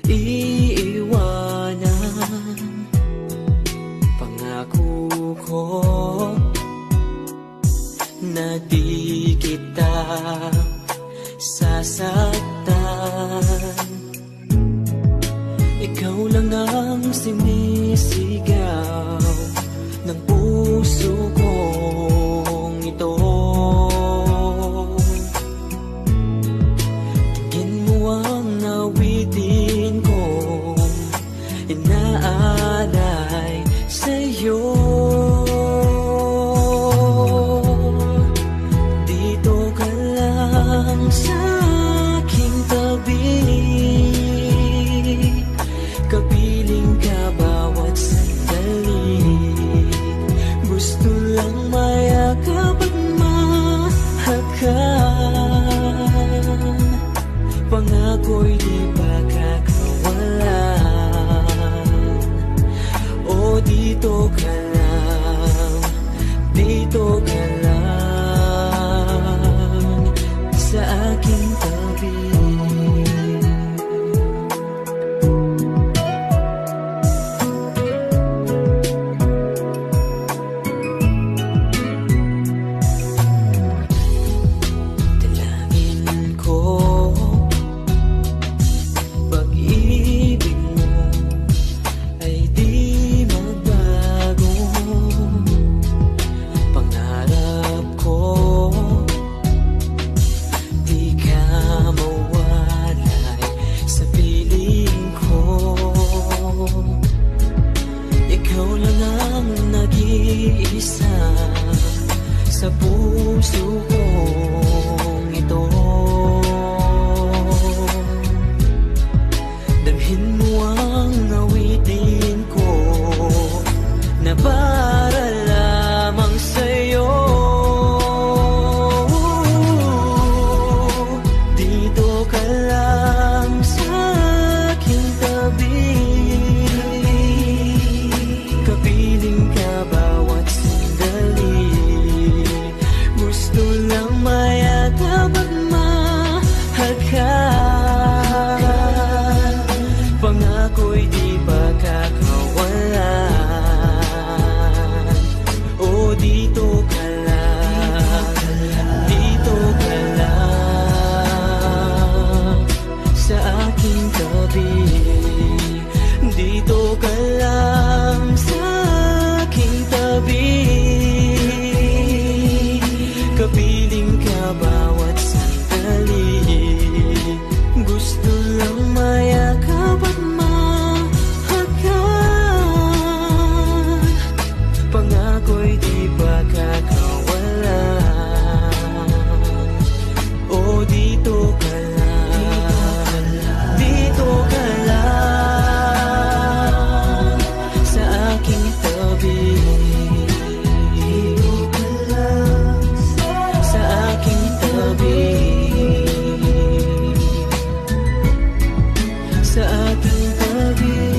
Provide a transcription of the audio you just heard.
iiwanan. Pangako ko na di kita sasaktan. Ikaw lang ang sinisigaw ng puso kong ito. Tingin mo ang awitin kong inaalay sa'yo. Dito ka lang sa aking tabi, kapiling ka bawat sandali. Gusto lang mayakap at mahakan. Pangako'y di pagkakawalan. O dito ka lang, dito ka lang sa aking tabi. Isa sa puso kong ito. Dalhin mo ang awitin ko na para lamang sa'yo. Dito ka lang sa aking tabi, kapiling ka bawat sandali. Gusto lang mayakap at mahakan. Pangako'y di pagkakawalan. O dito ka lang, dito ka lang sa aking tabi. Dito ka lang sa aking tabi, kapiling ka bawat sandali. Gusto lang mayakap at mahakan. Pangako'y di pagkakawalan. O dito ka lang, dito ka lang sa aking tabi. Dito ka lang sa aking tabi, sa aking tabi.